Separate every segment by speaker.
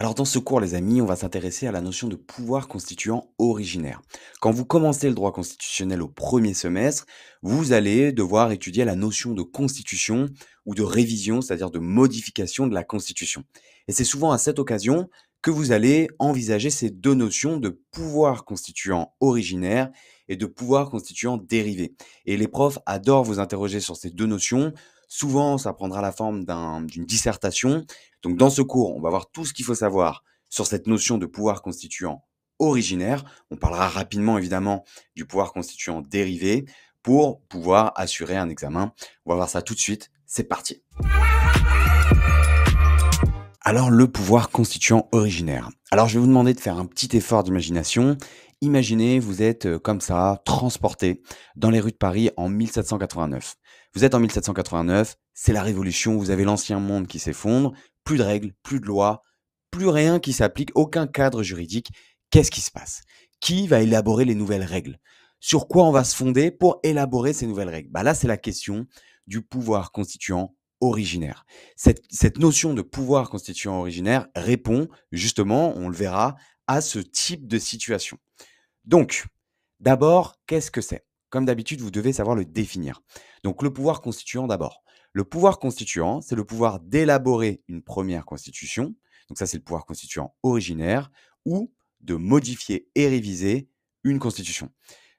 Speaker 1: Alors dans ce cours, les amis, on va s'intéresser à la notion de pouvoir constituant originaire. Quand vous commencez le droit constitutionnel au premier semestre, vous allez devoir étudier la notion de constitution ou de révision, c'est-à-dire de modification de la constitution. Et c'est souvent à cette occasion que vous allez envisager ces deux notions de pouvoir constituant originaire et de pouvoir constituant dérivé. Et les profs adorent vous interroger sur ces deux notions. Souvent, ça prendra la forme d'une dissertation. Donc dans ce cours, on va voir tout ce qu'il faut savoir sur cette notion de pouvoir constituant originaire. On parlera rapidement évidemment du pouvoir constituant dérivé pour pouvoir assurer un examen. On va voir ça tout de suite. C'est parti. Alors le pouvoir constituant originaire. Alors je vais vous demander de faire un petit effort d'imagination. Imaginez, vous êtes comme ça, transporté dans les rues de Paris en 1789. Vous êtes en 1789, c'est la Révolution, vous avez l'ancien monde qui s'effondre, plus de règles, plus de lois, plus rien qui s'applique, aucun cadre juridique. Qu'est-ce qui se passe? Qui va élaborer les nouvelles règles? Sur quoi on va se fonder pour élaborer ces nouvelles règles? Là, c'est la question du pouvoir constituant originaire. Cette notion de pouvoir constituant originaire répond justement, on le verra, à ce type de situation. Donc, d'abord, qu'est-ce que c'est? Comme d'habitude, vous devez savoir le définir. Donc, le pouvoir constituant d'abord. Le pouvoir constituant, c'est le pouvoir d'élaborer une première constitution. Donc ça, c'est le pouvoir constituant originaire ou de modifier et réviser une constitution.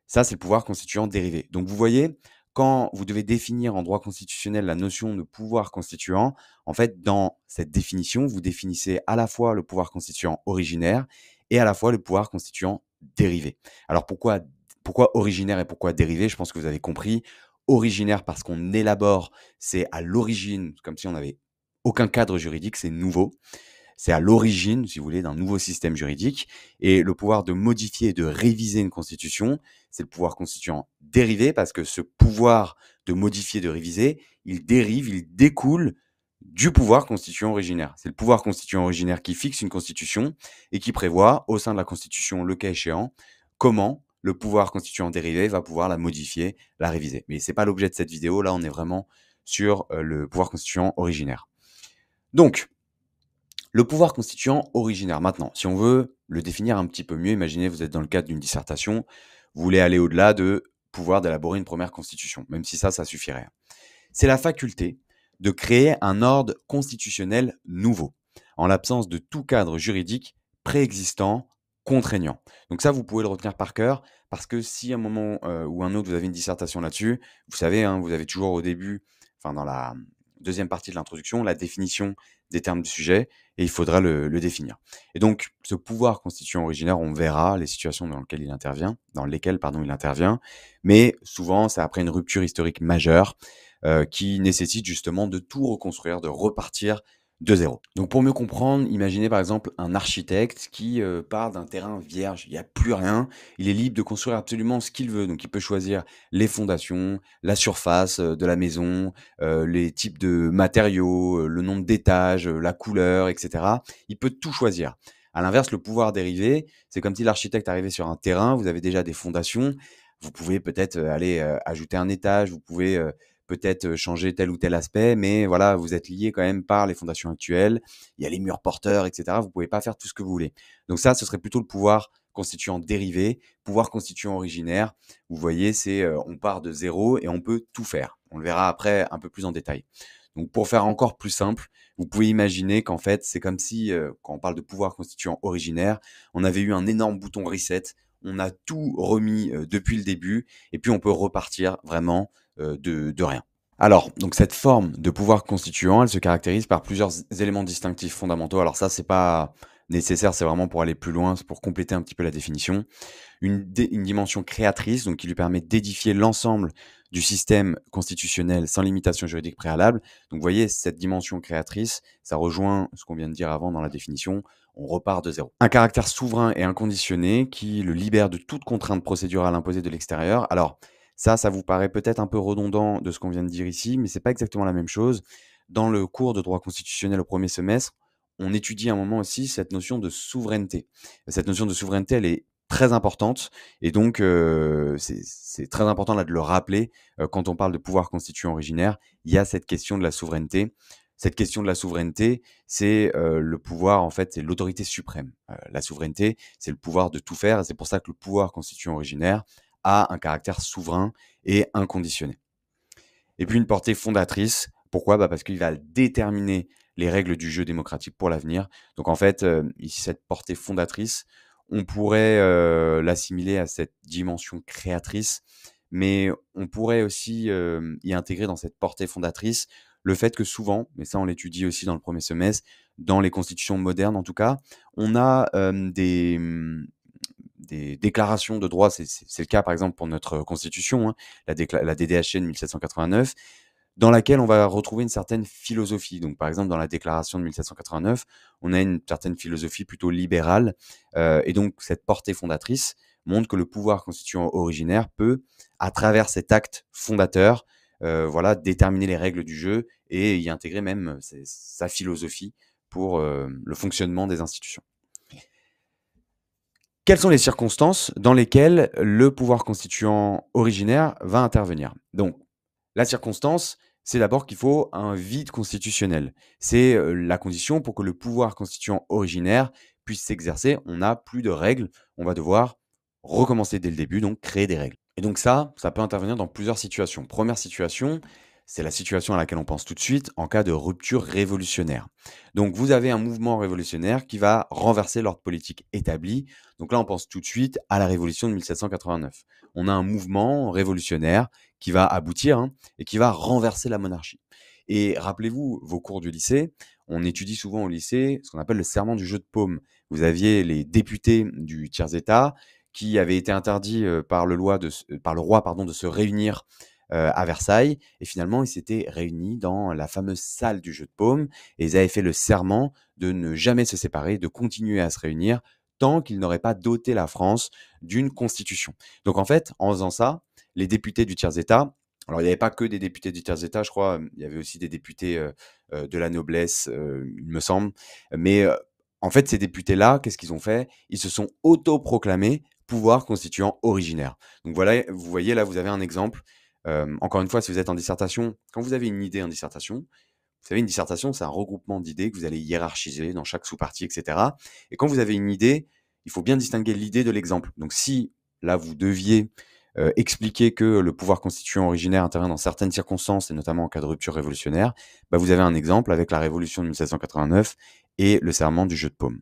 Speaker 1: Ça, c'est le pouvoir constituant dérivé. Donc, vous voyez, quand vous devez définir en droit constitutionnel la notion de pouvoir constituant, en fait, dans cette définition, vous définissez à la fois le pouvoir constituant originaire et à la fois le pouvoir constituant dérivé. Alors, pourquoi originaire et pourquoi dérivé? Je pense que vous avez compris. Originaire parce qu'on élabore, c'est à l'origine, comme si on n'avait aucun cadre juridique, c'est nouveau. C'est à l'origine, si vous voulez, d'un nouveau système juridique. Et le pouvoir de modifier et de réviser une constitution, c'est le pouvoir constituant dérivé parce que ce pouvoir de modifier, de réviser, il dérive, il découle du pouvoir constituant originaire. C'est le pouvoir constituant originaire qui fixe une constitution et qui prévoit, au sein de la constitution, le cas échéant, comment le pouvoir constituant dérivé va pouvoir la modifier, la réviser. Mais ce n'est pas l'objet de cette vidéo. Là, on est vraiment sur le pouvoir constituant originaire. Donc, le pouvoir constituant originaire. Maintenant, si on veut le définir un petit peu mieux, imaginez vous êtes dans le cadre d'une dissertation, vous voulez aller au-delà de pouvoir d'élaborer une première constitution, même si ça suffirait. C'est la faculté de créer un ordre constitutionnel nouveau, en l'absence de tout cadre juridique préexistant contraignant. Donc ça, vous pouvez le retenir par cœur, parce que si à un moment ou un autre, vous avez une dissertation là-dessus, vous savez, vous avez toujours au début, enfin dans la deuxième partie de l'introduction, la définition des termes du sujet, et il faudra le définir. Et donc, ce pouvoir constituant originaire, on verra les situations dans lesquelles il intervient, mais souvent, c'est après une rupture historique majeure qui nécessite justement de tout reconstruire, de repartir de zéro. Donc pour mieux comprendre, imaginez par exemple un architecte qui part d'un terrain vierge, il n'y a plus rien, il est libre de construire absolument ce qu'il veut. Donc il peut choisir les fondations, la surface de la maison, les types de matériaux, le nombre d'étages, la couleur, etc. Il peut tout choisir. À l'inverse, le pouvoir dérivé, c'est comme si l'architecte arrivait sur un terrain, vous avez déjà des fondations, vous pouvez peut-être aller ajouter un étage, vous pouvez peut-être changer tel ou tel aspect, mais voilà, vous êtes lié quand même par les fondations actuelles, il y a les murs porteurs, etc. Vous ne pouvez pas faire tout ce que vous voulez. Donc ça, ce serait plutôt le pouvoir constituant dérivé, pouvoir constituant originaire. Vous voyez, c'est on part de zéro et on peut tout faire. On le verra après un peu plus en détail. Donc pour faire encore plus simple, vous pouvez imaginer qu'en fait, c'est comme si, quand on parle de pouvoir constituant originaire, on avait eu un énorme bouton reset, on a tout remis depuis le début, et puis on peut repartir vraiment de rien. Alors, donc cette forme de pouvoir constituant, elle se caractérise par plusieurs éléments distinctifs fondamentaux. Alors ça, c'est pas nécessaire, c'est vraiment pour aller plus loin, c'est pour compléter un petit peu la définition. Une dimension créatrice, donc qui lui permet d'édifier l'ensemble du système constitutionnel sans limitation juridique préalable. Donc vous voyez, cette dimension créatrice, ça rejoint ce qu'on vient de dire avant dans la définition, on repart de zéro. Un caractère souverain et inconditionné qui le libère de toute contrainte procédurale imposée de l'extérieur. Alors, ça vous paraît peut-être un peu redondant de ce qu'on vient de dire ici, mais c'est pas exactement la même chose. Dans le cours de droit constitutionnel au premier semestre, on étudie à un moment aussi cette notion de souveraineté. Cette notion de souveraineté, elle est très importante et donc c'est très important là de le rappeler quand on parle de pouvoir constituant originaire, il y a cette question de la souveraineté. Cette question de la souveraineté, c'est, le pouvoir en fait, c'est l'autorité suprême. La souveraineté, c'est le pouvoir de tout faire et c'est pour ça que le pouvoir constituant originaire a un caractère souverain et inconditionné. Et puis une portée fondatrice. Pourquoi? Parce qu'il va déterminer les règles du jeu démocratique pour l'avenir. Donc en fait, ici cette portée fondatrice, on pourrait, l'assimiler à cette dimension créatrice, mais on pourrait aussi, y intégrer dans cette portée fondatrice le fait que souvent, mais ça on l'étudie aussi dans le premier semestre, dans les constitutions modernes en tout cas, on a, des déclarations de droits, c'est le cas par exemple pour notre constitution, hein, la DDHN 1789, dans laquelle on va retrouver une certaine philosophie. Donc, par exemple, dans la déclaration de 1789, on a une certaine philosophie plutôt libérale, et donc cette portée fondatrice montre que le pouvoir constituant originaire peut, à travers cet acte fondateur, voilà, déterminer les règles du jeu et y intégrer même sa philosophie pour le fonctionnement des institutions. Quelles sont les circonstances dans lesquelles le pouvoir constituant originaire va intervenir? Donc, la circonstance, c'est d'abord qu'il faut un vide constitutionnel. C'est, la condition pour que le pouvoir constituant originaire puisse s'exercer. On n'a plus de règles, on va devoir recommencer dès le début, donc créer des règles. Et donc ça peut intervenir dans plusieurs situations. Première situation, c'est la situation à laquelle on pense tout de suite en cas de rupture révolutionnaire. Donc vous avez un mouvement révolutionnaire qui va renverser l'ordre politique établi. Donc là, on pense tout de suite à la révolution de 1789. On a un mouvement révolutionnaire qui va aboutir, hein, et qui va renverser la monarchie. Et rappelez-vous, vos cours du lycée, on étudie souvent au lycée ce qu'on appelle le serment du jeu de paume. Vous aviez les députés du tiers-État qui avaient été interdits par par le roi pardon, de se réunir à Versailles. Et finalement, ils s'étaient réunis dans la fameuse salle du jeu de paume et ils avaient fait le serment de ne jamais se séparer, de continuer à se réunir tant qu'ils n'auraient pas doté la France d'une constitution. Donc en fait, en faisant ça, les députés du tiers-État, alors il n'y avait pas que des députés du tiers-État, je crois, il y avait aussi des députés de la noblesse, il me semble. Mais en fait, ces députés-là, qu'est-ce qu'ils ont fait? Ils se sont autoproclamés pouvoir constituant originaire. Donc voilà, vous voyez là, vous avez un exemple. Encore une fois, si vous êtes en dissertation, quand vous avez une idée en dissertation, vous savez, une dissertation, c'est un regroupement d'idées que vous allez hiérarchiser dans chaque sous-partie, etc. Et quand vous avez une idée, il faut bien distinguer l'idée de l'exemple. Donc si là, vous deviez expliquer que le pouvoir constituant originaire intervient dans certaines circonstances, et notamment en cas de rupture révolutionnaire, vous avez un exemple avec la révolution de 1789 et le serment du jeu de paume.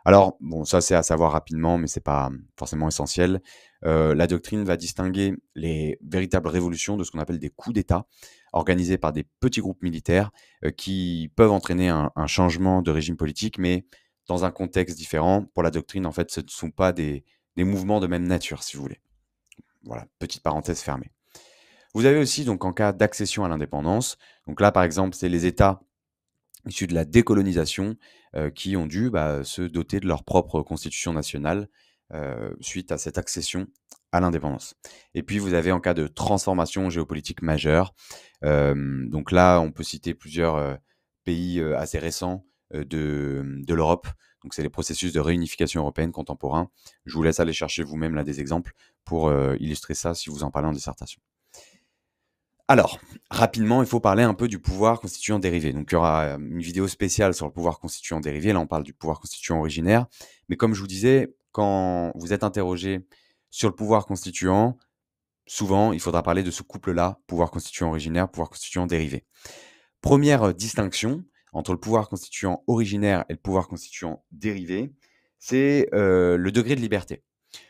Speaker 1: Alors, bon, ça c'est à savoir rapidement, mais c'est pas forcément essentiel. La doctrine va distinguer les véritables révolutions de ce qu'on appelle des coups d'État, organisés par des petits groupes militaires qui peuvent entraîner un changement de régime politique, mais dans un contexte différent. Pour la doctrine, en fait, ce ne sont pas des mouvements de même nature, si vous voulez. Voilà, petite parenthèse fermée. Vous avez aussi, donc, en cas d'accession à l'indépendance, donc là, par exemple, c'est les États issus de la décolonisation qui ont dû se doter de leur propre constitution nationale suite à cette accession à l'indépendance. Et puis, vous avez en cas de transformation géopolitique majeure, donc là, on peut citer plusieurs pays assez récents de l'Europe. Donc, c'est les processus de réunification européenne contemporains. Je vous laisse aller chercher vous-même là des exemples pour illustrer ça si vous en parlez en dissertation. Alors, rapidement, il faut parler un peu du pouvoir constituant dérivé. Donc, il y aura une vidéo spéciale sur le pouvoir constituant dérivé. Là, on parle du pouvoir constituant originaire. Mais comme je vous disais, quand vous êtes interrogé sur le pouvoir constituant, souvent, il faudra parler de ce couple-là, pouvoir constituant originaire, pouvoir constituant dérivé. Première distinction entre le pouvoir constituant originaire et le pouvoir constituant dérivé, c'est le degré de liberté.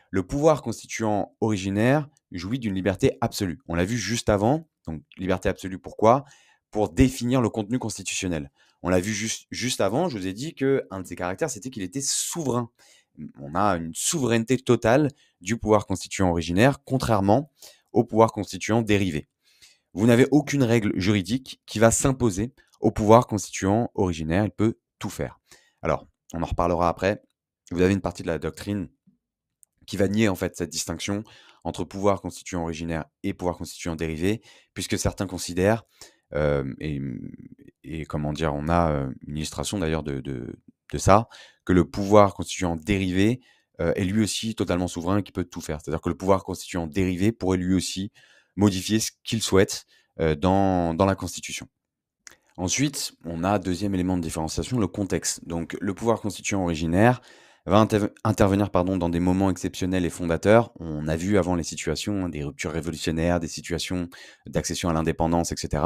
Speaker 1: Le pouvoir constituant originaire jouit d'une liberté absolue. On l'a vu juste avant. Donc, liberté absolue, pourquoi? Pour définir le contenu constitutionnel. On l'a vu juste avant, je vous ai dit qu'un de ses caractères, c'était qu'il était souverain. On a une souveraineté totale du pouvoir constituant originaire, contrairement au pouvoir constituant dérivé. Vous n'avez aucune règle juridique qui va s'imposer au pouvoir constituant originaire. Il peut tout faire. Alors, on en reparlera après. Vous avez une partie de la doctrine qui va nier en fait cette distinction entre pouvoir constituant originaire et pouvoir constituant dérivé, puisque certains considèrent, et comment dire, on a une illustration d'ailleurs de ça, que le pouvoir constituant dérivé est lui aussi totalement souverain et qui peut tout faire. C'est-à-dire que le pouvoir constituant dérivé pourrait lui aussi modifier ce qu'il souhaite dans la Constitution. Ensuite, on a deuxième élément de différenciation, le contexte. Donc le pouvoir constituant originaire va intervenir dans des moments exceptionnels et fondateurs. On a vu avant les situations, hein, des ruptures révolutionnaires, des situations d'accession à l'indépendance, etc.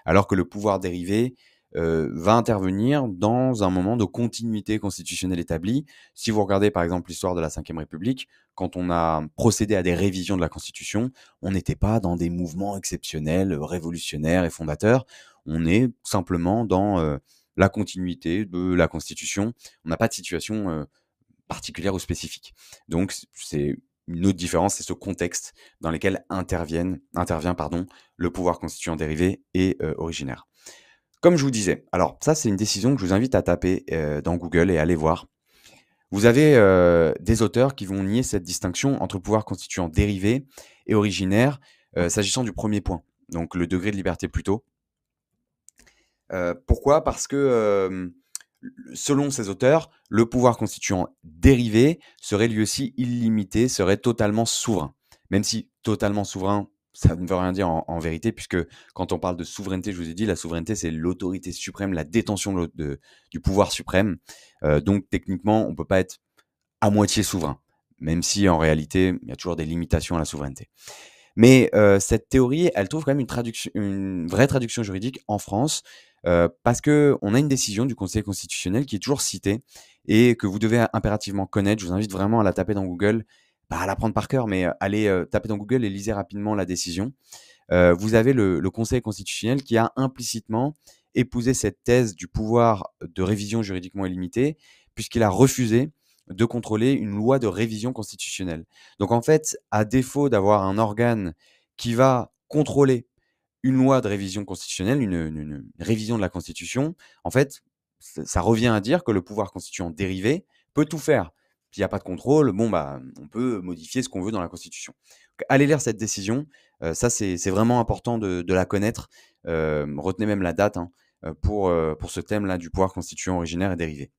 Speaker 1: Alors que le pouvoir dérivé va intervenir dans un moment de continuité constitutionnelle établie. Si vous regardez par exemple l'histoire de la Ve République, quand on a procédé à des révisions de la Constitution, on n'était pas dans des mouvements exceptionnels, révolutionnaires et fondateurs. On est simplement dans la continuité de la Constitution. On n'a pas de situation particulière ou spécifique. Donc, c'est une autre différence, c'est ce contexte dans lequel intervient le pouvoir constituant dérivé et originaire. Comme je vous disais, alors ça, c'est une décision que je vous invite à taper dans Google et à aller voir. Vous avez des auteurs qui vont nier cette distinction entre pouvoir constituant dérivé et originaire, s'agissant du premier point, donc le degré de liberté plutôt. Pourquoi? Parce que, selon ces auteurs, le pouvoir constituant dérivé serait lui aussi illimité, serait totalement souverain. Même si totalement souverain, ça ne veut rien dire en vérité, puisque quand on parle de souveraineté, je vous ai dit, la souveraineté, c'est l'autorité suprême, la détention du pouvoir suprême. Donc techniquement, on ne peut pas être à moitié souverain, même si en réalité, il y a toujours des limitations à la souveraineté. Mais cette théorie, elle trouve quand même une vraie traduction juridique en France, parce qu'on a une décision du Conseil constitutionnel qui est toujours citée et que vous devez impérativement connaître. Je vous invite vraiment à la taper dans Google, pas à la prendre par cœur, mais allez taper dans Google et lisez rapidement la décision. Vous avez le Conseil constitutionnel qui a implicitement épousé cette thèse du pouvoir de révision juridiquement illimité, puisqu'il a refusé de contrôler une loi de révision constitutionnelle. Donc en fait, à défaut d'avoir un organe qui va contrôler une loi de révision constitutionnelle, une révision de la Constitution, en fait, ça revient à dire que le pouvoir constituant dérivé peut tout faire. S'il n'y a pas de contrôle, bon, bah, on peut modifier ce qu'on veut dans la Constitution. Donc, allez lire cette décision. Ça, c'est vraiment important de la connaître. Retenez même la date, hein, pour ce thème-là du pouvoir constituant originaire et dérivé.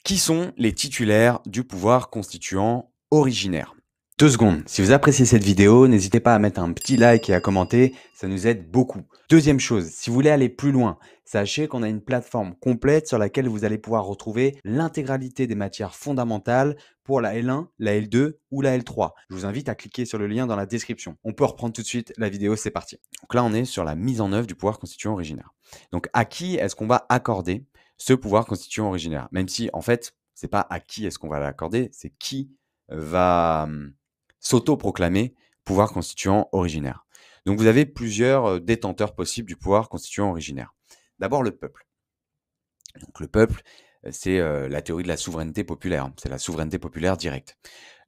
Speaker 1: Qui sont les titulaires du pouvoir constituant originaire? 2 secondes. Si vous appréciez cette vidéo, n'hésitez pas à mettre un petit like et à commenter, ça nous aide beaucoup. Deuxième chose, si vous voulez aller plus loin, sachez qu'on a une plateforme complète sur laquelle vous allez pouvoir retrouver l'intégralité des matières fondamentales pour la L1, la L2 ou la L3. Je vous invite à cliquer sur le lien dans la description. On peut reprendre tout de suite la vidéo, c'est parti. Donc là, on est sur la mise en œuvre du pouvoir constituant originaire. Donc à qui est-ce qu'on va accorder ce pouvoir constituant originaire? Même si, en fait, c'est pas à qui est-ce qu'on va l'accorder, c'est qui va s'auto-proclamer pouvoir constituant originaire. Donc vous avez plusieurs détenteurs possibles du pouvoir constituant originaire. D'abord le peuple. Donc le peuple, c'est la théorie de la souveraineté populaire, hein. C'est la souveraineté populaire directe.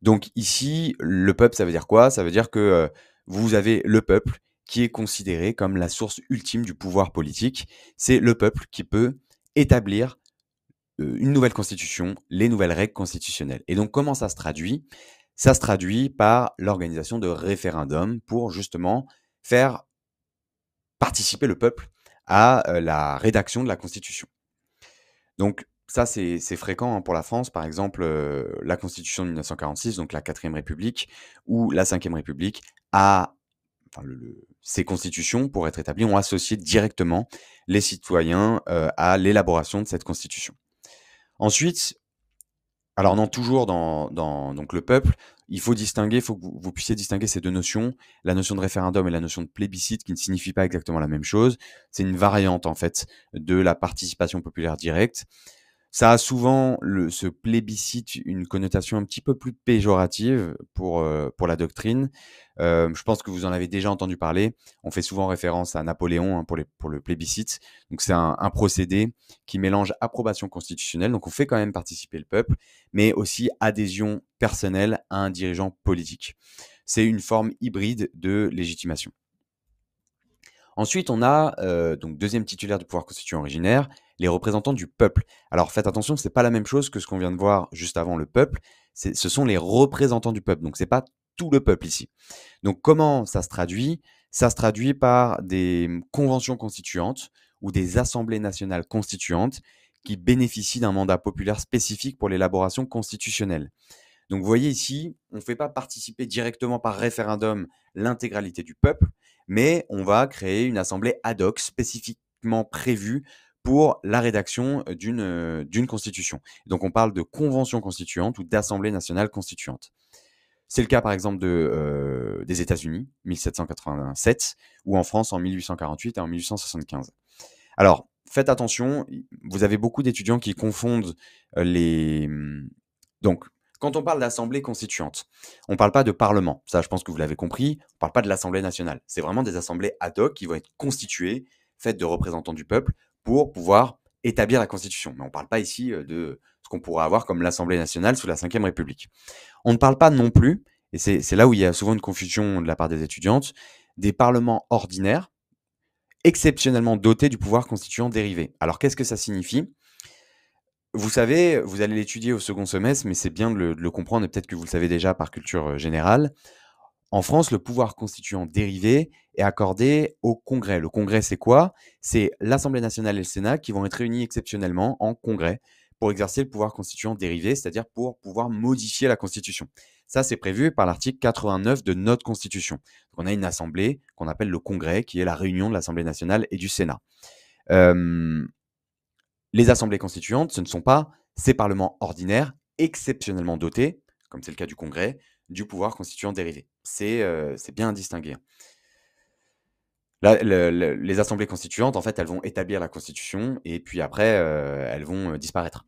Speaker 1: Donc ici, le peuple, ça veut dire quoi? Ça veut dire que vous avez le peuple qui est considéré comme la source ultime du pouvoir politique. C'est le peuple qui peut établir une nouvelle constitution, les nouvelles règles constitutionnelles. Et donc comment ça se traduit? Ça se traduit par l'organisation de référendums pour justement faire participer le peuple à la rédaction de la Constitution. Donc ça, c'est fréquent, hein, pour la France. Par exemple, la Constitution de 1946, donc la 4ème République, ou la 5ème République, ces constitutions, pour être établies, ont associé directement les citoyens à l'élaboration de cette Constitution. Ensuite, alors non, toujours dans donc le peuple, il faut que vous puissiez distinguer ces deux notions, la notion de référendum et la notion de plébiscite qui ne signifient pas exactement la même chose. C'est une variante en fait de la participation populaire directe. Ça a souvent ce plébiscite une connotation un petit peu plus péjorative pour la doctrine. Je pense que vous en avez déjà entendu parler. On fait souvent référence à Napoléon, hein, pour le plébiscite. Donc c'est un procédé qui mélange approbation constitutionnelle, donc on fait quand même participer le peuple, mais aussi adhésion personnelle à un dirigeant politique. C'est une forme hybride de légitimation. Ensuite, on a donc deuxième titulaire du pouvoir constituant originaire, les représentants du peuple. Alors faites attention, c'est pas la même chose que ce qu'on vient de voir juste avant le peuple. Ce sont les représentants du peuple. Donc c'est pas tout le peuple ici. Donc comment ça se traduit? Ça se traduit par des conventions constituantes ou des assemblées nationales constituantes qui bénéficient d'un mandat populaire spécifique pour l'élaboration constitutionnelle. Donc vous voyez ici, on ne fait pas participer directement par référendum l'intégralité du peuple, mais on va créer une assemblée ad hoc spécifique spécifiquement prévues pour la rédaction d'une constitution. Donc on parle de convention constituante ou d'assemblée nationale constituante. C'est le cas par exemple des États-Unis, 1787, ou en France en 1848 et en 1875. Alors, faites attention, vous avez beaucoup d'étudiants qui confondent les. Donc, quand on parle d'assemblée constituante, on ne parle pas de parlement. Ça, je pense que vous l'avez compris. On ne parle pas de l'Assemblée nationale. C'est vraiment des assemblées ad hoc qui vont être constituées, faites de représentants du peuple, pour pouvoir établir la Constitution. Mais on ne parle pas ici de ce qu'on pourrait avoir comme l'Assemblée nationale sous la Ve République. On ne parle pas non plus, et c'est là où il y a souvent une confusion de la part des étudiantes, des parlements ordinaires, exceptionnellement dotés du pouvoir constituant dérivé. Alors qu'est-ce que ça signifie? Vous savez, vous allez l'étudier au second semestre, mais c'est bien de le comprendre et peut-être que vous le savez déjà par culture générale. En France, le pouvoir constituant dérivé est accordé au Congrès. Le Congrès, c'est quoi? C'est l'Assemblée nationale et le Sénat qui vont être réunis exceptionnellement en Congrès pour exercer le pouvoir constituant dérivé, c'est-à-dire pour pouvoir modifier la Constitution. Ça, c'est prévu par l'article 89 de notre Constitution. Donc, on a une assemblée qu'on appelle le Congrès, qui est la réunion de l'Assemblée nationale et du Sénat. Les assemblées constituantes, ce ne sont pas ces parlements ordinaires exceptionnellement dotés, comme c'est le cas du Congrès, du pouvoir constituant dérivé. C'est bien à distinguer. Là, les assemblées constituantes, en fait, elles vont établir la Constitution et puis après, elles vont disparaître.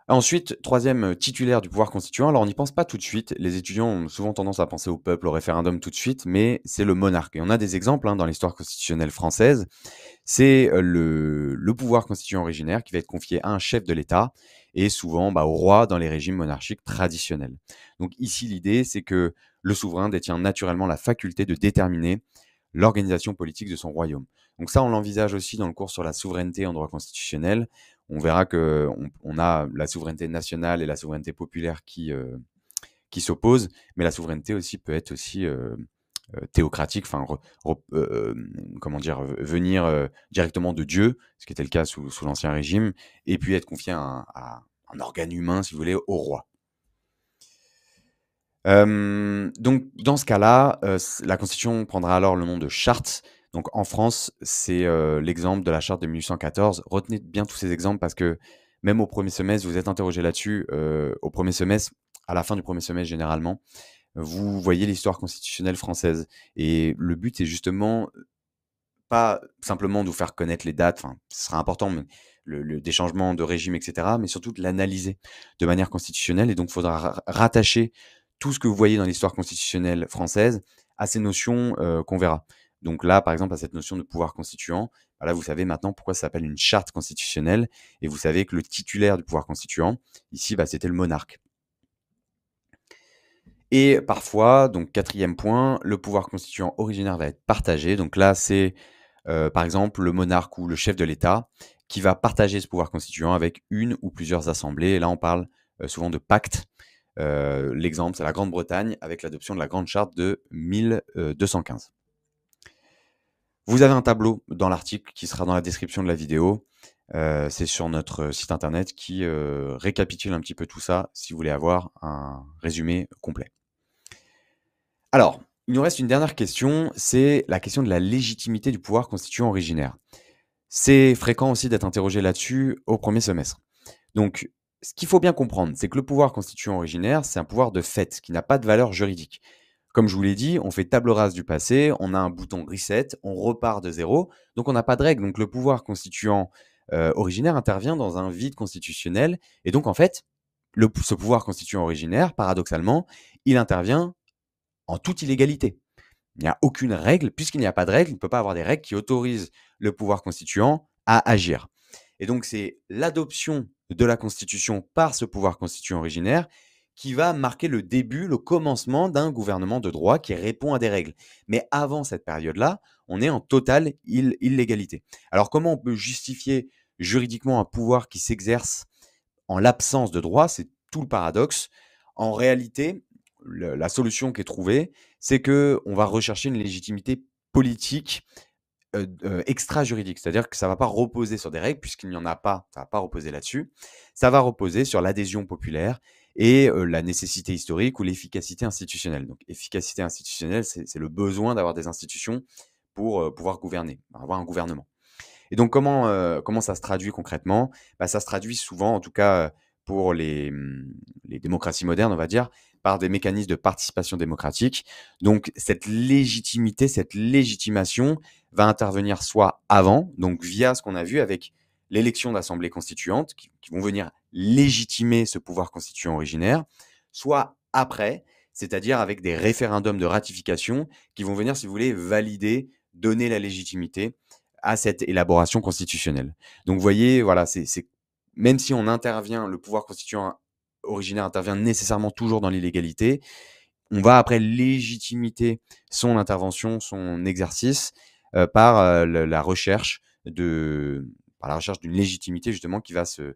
Speaker 1: Ensuite, troisième titulaire du pouvoir constituant, alors on n'y pense pas tout de suite, les étudiants ont souvent tendance à penser au peuple, au référendum tout de suite, mais c'est le monarque. Et on a des exemples dans l'histoire constitutionnelle française. C'est le pouvoir constituant originaire qui va être confié à un chef de l'État et souvent au roi dans les régimes monarchiques traditionnels. Donc ici, l'idée, c'est que le souverain détient naturellement la faculté de déterminer l'organisation politique de son royaume. Donc ça, on l'envisage aussi dans le cours sur la souveraineté en droit constitutionnel. On verra qu'on a la souveraineté nationale et la souveraineté populaire qui s'opposent, mais la souveraineté aussi peut être aussi théocratique, enfin, comment dire, venir directement de Dieu, ce qui était le cas sous l'Ancien Régime, et puis être confié à un organe humain, si vous voulez, au roi. Donc, dans ce cas-là, la Constitution prendra alors le nom de charte. Donc, en France, c'est l'exemple de la charte de 1814. Retenez bien tous ces exemples parce que même au premier semestre, vous êtes interrogé là-dessus. Au premier semestre, à la fin du premier semestre généralement, vous voyez l'histoire constitutionnelle française. Et le but, c'est justement pas simplement de vous faire connaître les dates, enfin, ce sera important, mais des changements de régime, etc., mais surtout de l'analyser de manière constitutionnelle. Et donc, il faudra rattacher tout ce que vous voyez dans l'histoire constitutionnelle française à ces notions qu'on verra. Donc là, par exemple, à cette notion de pouvoir constituant, là, vous savez maintenant pourquoi ça s'appelle une charte constitutionnelle, et vous savez que le titulaire du pouvoir constituant, ici, c'était le monarque. Et parfois, donc quatrième point, le pouvoir constituant originaire va être partagé. Donc là, c'est par exemple le monarque ou le chef de l'État qui va partager ce pouvoir constituant avec une ou plusieurs assemblées. Et là, on parle souvent de pacte. L'exemple, c'est la Grande-Bretagne avec l'adoption de la Grande Charte de 1215. Vous avez un tableau dans l'article qui sera dans la description de la vidéo. C'est sur notre site internet qui récapitule un petit peu tout ça si vous voulez avoir un résumé complet. Alors, il nous reste une dernière question, c'est la question de la légitimité du pouvoir constituant originaire. C'est fréquent aussi d'être interrogé là-dessus au premier semestre. Donc, ce qu'il faut bien comprendre, c'est que le pouvoir constituant originaire, c'est un pouvoir de fait qui n'a pas de valeur juridique. Comme je vous l'ai dit, on fait table rase du passé, on a un bouton reset, on repart de zéro, donc on n'a pas de règle. Donc le pouvoir constituant originaire intervient dans un vide constitutionnel, et donc en fait, ce pouvoir constituant originaire, paradoxalement, il intervient en toute illégalité. Il n'y a aucune règle, puisqu'il n'y a pas de règle, il ne peut pas avoir des règles qui autorisent le pouvoir constituant à agir. Et donc, c'est l'adoption de la Constitution par ce pouvoir constituant originaire qui va marquer le début, le commencement d'un gouvernement de droit qui répond à des règles. Mais avant cette période-là, on est en totale illégalité. Alors, comment on peut justifier juridiquement un pouvoir qui s'exerce en l'absence de droit? C'est tout le paradoxe. En réalité, la solution qui est trouvée, c'est qu'on va rechercher une légitimité politique extra-juridique. C'est-à-dire que ça ne va pas reposer sur des règles, puisqu'il n'y en a pas, ça ne va pas reposer là-dessus. Ça va reposer sur l'adhésion populaire et la nécessité historique ou l'efficacité institutionnelle. Donc, efficacité institutionnelle, c'est le besoin d'avoir des institutions pour pouvoir gouverner, avoir un gouvernement. Et donc comment ça se traduit concrètement? Bah, ça se traduit souvent, en tout cas, pour les démocraties modernes, on va dire, par des mécanismes de participation démocratique. Donc cette légitimité, cette légitimation va intervenir soit avant, donc via ce qu'on a vu avec l'élection d'assemblées constituantes qui vont venir légitimer ce pouvoir constituant originaire, soit après, c'est-à-dire avec des référendums de ratification qui vont venir, si vous voulez, valider, donner la légitimité à cette élaboration constitutionnelle. Donc vous voyez, voilà, c'est même si on intervient, le pouvoir constituant originaire intervient nécessairement toujours dans l'illégalité, on va après légitimiter son intervention, son exercice, par, le la recherche de par la recherche d'une légitimité justement qui va se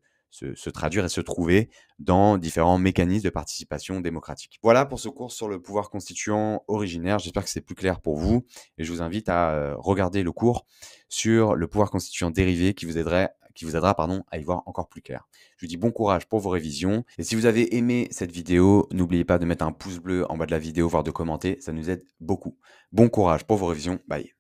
Speaker 1: traduire et se trouver dans différents mécanismes de participation démocratique. Voilà pour ce cours sur le pouvoir constituant originaire. J'espère que c'est plus clair pour vous et je vous invite à, regarder le cours sur le pouvoir constituant dérivé qui vous aidera pardon, à y voir encore plus clair. Je vous dis bon courage pour vos révisions et si vous avez aimé cette vidéo, n'oubliez pas de mettre un pouce bleu en bas de la vidéo, voire de commenter, ça nous aide beaucoup. Bon courage pour vos révisions, bye.